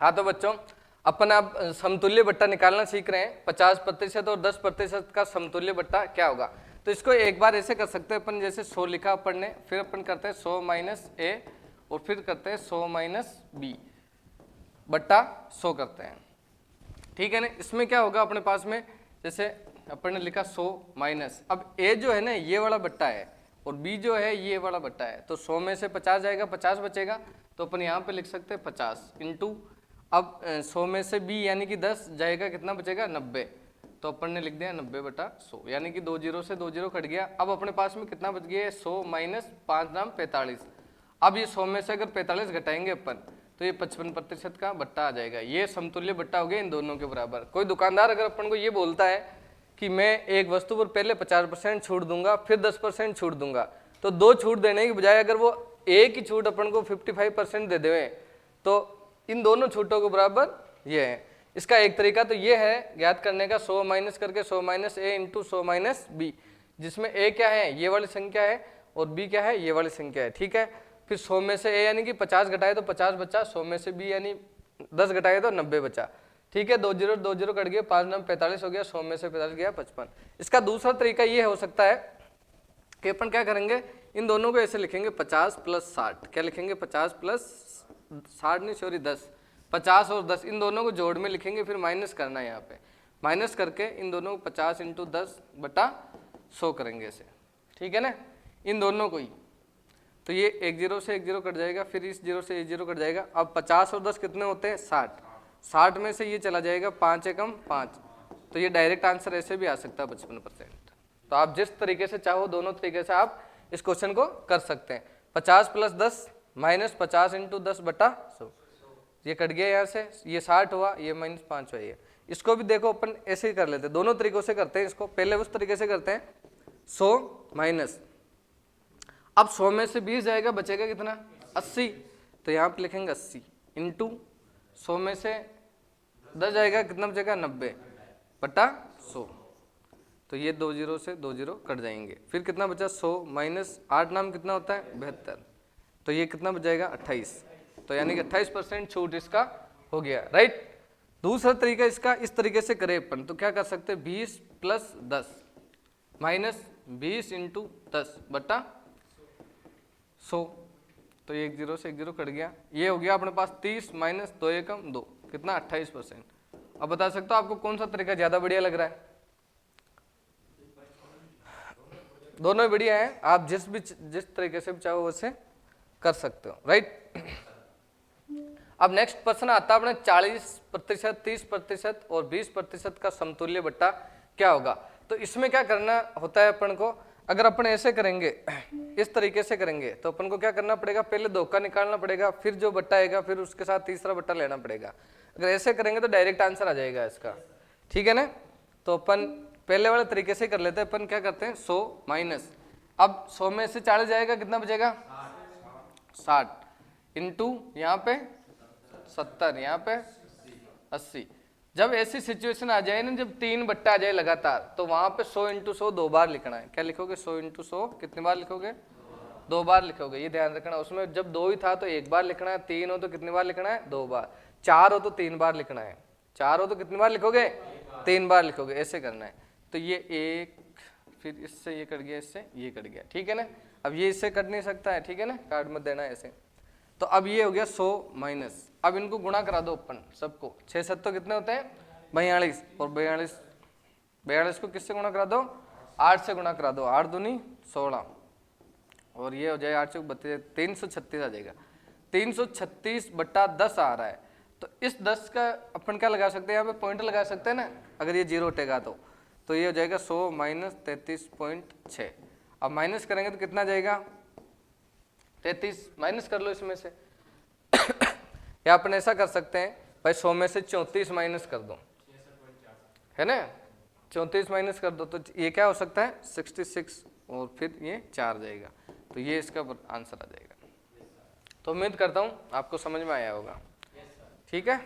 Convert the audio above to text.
हाँ तो बच्चों अपन अब समतुल्य बट्टा निकालना सीख रहे हैं। 50% और 10% का समतुल्य बट्टा क्या होगा। तो इसको एक बार ऐसे कर सकते हैं अपन, जैसे 100 लिखा अपन ने, फिर अपन करते हैं 100 माइनस ए और फिर करते हैं 100 माइनस बी बट्टा 100 करते हैं, ठीक है ना। इसमें क्या होगा अपने पास में, जैसे अपन ने लिखा 100 माइनस, अब ए जो है ना ये वाला बट्टा है और बी जो है ये वाला बट्टा है, तो 100 में से 50 जाएगा, 50 बचेगा, तो अपन यहाँ पे लिख सकते हैं 50 इंटू, अब 100 में से बी यानी कि 10 जाएगा, कितना बचेगा 90, तो अपन ने लिख दिया 90 बटा 100, यानी कि 2 जीरो से 2 जीरो कट गया। अब अपने पास में कितना बच गया है 100 माइनस 5 नाम 45। अब ये 100 में से अगर 45 घटाएंगे अपन तो ये 55% का बट्टा आ जाएगा। ये समतुल्य बट्टा हो गया इन दोनों के बराबर। कोई दुकानदार अगर अपन को ये बोलता है कि मैं एक वस्तु पर पहले 50% छूट दूंगा फिर 10% छूट दूंगा, तो दो छूट देने की बजाय अगर वो एक ही छूट अपन को 55% दे देवे तो इन दोनों छूटों के बराबर ये है। इसका एक तरीका तो ये है ज्ञात करने का, 100 माइनस करके 100 माइनस ए इंटू 100 माइनस बी, जिसमें ए क्या है ये वाली संख्या है और बी क्या है ये वाली संख्या है, ठीक है। फिर 100 में से ए यानी कि 50 घटाए तो 50 बचा, 100 में से बी यानी 10 घटाए तो 90 बचा, ठीक है। 2 जीरो कट गया, 5 नाम 45 हो गया, 100 में से 45 गया 55। इसका दूसरा तरीका ये हो सकता है कि अपन क्या करेंगे, इन दोनों को ऐसे लिखेंगे 50 प्लस 60, क्या लिखेंगे 50 प्लस 60 नहीं सॉरी 10, 50 और 10 इन दोनों को जोड़ में लिखेंगे, फिर माइनस करना है यहाँ पे, माइनस करके इन दोनों को 50 इंटू 10 बटा 100 करेंगे ऐसे, ठीक है ना, इन दोनों को ही। तो ये एक जीरो से एक जीरो कट जाएगा, फिर इस जीरो से एक जीरो कट जाएगा। अब 50 और 10 कितने होते हैं 60, 60 में से ये चला जाएगा 5 एकम 5, तो ये डायरेक्ट आंसर ऐसे भी आ सकता है 55%। तो आप जिस तरीके से चाहो दोनों तरीके से आप इस क्वेश्चन को कर सकते हैं। 50 प्लस 10 माइनस 50 इंटू 10 बटा 100, ये कट गया यहाँ से, ये 60 हुआ, ये माइनस 5 हुआ। ये इसको भी देखो अपन ऐसे ही कर लेते हैं, दोनों तरीकों से करते हैं इसको। पहले उस तरीके से करते हैं 100 माइनस, अब 100 में से 20 जाएगा, बचेगा कितना 80, तो यहाँ पे लिखेंगे 80 इंटू 100 में से 10 जाएगा, कितना बचेगा 90 बटा 100, तो ये 2 जीरो से 2 जीरो कट जाएंगे। फिर कितना बचा 100 माइनस 8 नाम कितना होता है 72, तो ये कितना बच जाएगा 28, तो यानी कि 28% छूट इसका हो गया, राइट। दूसरा तरीका इसका इस तरीके से करें अपन, तो क्या कर सकते हैं 20 प्लस 10 माइनस 20 इंटू 10 बटा 100, तो ये एक जीरो से एक जीरो कट गया। ये हो गया अपने पास 30 माइनस 2 एकम 2, कितना 28%। अब बता सकते हो आपको कौन सा तरीका ज्यादा बढ़िया लग रहा है? दोनों ही बढ़िया है, आप जिस तरीके से भी चाहो वैसे कर सकते हो, राइट। अब नेक्स्ट प्रश्न आता है अपने 40%, 30% और 20% का समतुल्य बट्टा क्या होगा। तो इसमें क्या करना होता है अपन को, अगर अपन ऐसे करेंगे इस तरीके से करेंगे तो अपन को क्या करना पड़ेगा, पहले धोखा निकालना पड़ेगा, फिर जो बट्टा आएगा फिर उसके साथ तीसरा बट्टा लेना पड़ेगा। अगर ऐसे करेंगे तो डायरेक्ट आंसर आ जाएगा इसका, ठीक है ना। तो अपन पहले वाले तरीके से कर लेते हैं। अपन क्या करते हैं 100 माइनस, अब 100 में से 40 जाएगा, कितना बचेगा 60 इंटू यहाँ पे 70, यहाँ पे 80। जब ऐसी सिचुएशन आ जाए ना, जब 3 बट्टा आ जाए लगातार, तो वहां पे 100 इंटू 100 2 बार लिखना है। क्या लिखोगे 100 इंटू 100 कितनी बार लिखोगे 2 बार लिखोगे, ये ध्यान रखना। उसमें जब 2 ही था तो 1 बार लिखना है, 3 हो तो कितनी बार लिखना है 2 बार, 4 हो तो 3 बार लिखना है, 4 हो तो कितनी बार लिखोगे 3 बार लिखोगे, ऐसे करना है। तो ये एक, फिर इससे ये कट गया, इससे ये कट गया, ठीक है ना। अब ये इससे कट नहीं सकता है, ठीक है ना, काट मत देना ऐसे। तो अब ये हो गया 100 माइनस, अब इनको गुणा करा दो अपन सबको, 6 7 तो कितने होते हैं 42, और 42 को किससे गुणा करा दो 8 से गुणा करा दो, 8 दूनी 16, और ये हो जाए 8 से 32, 336 आ जाएगा। 336 बट्टा 10 आ रहा है, तो इस 10 का अपन क्या लगा सकते हैं, यहाँ पे पॉइंट लगा सकते हैं ना, अगर ये जीरो हटेगा तो ये हो जाएगा 100 माइनस 33.6। अब माइनस करेंगे तो कितना जाएगा 33, माइनस कर लो इसमें से या अपन ऐसा कर सकते हैं भाई 100 में से 34 माइनस कर दो, है ना, 34 माइनस कर दो, तो ये क्या हो सकता है 66, और फिर ये 4 जाएगा, तो ये इसका आंसर आ जाएगा। तो उम्मीद करता हूँ आपको समझ में आया होगा, ठीक है।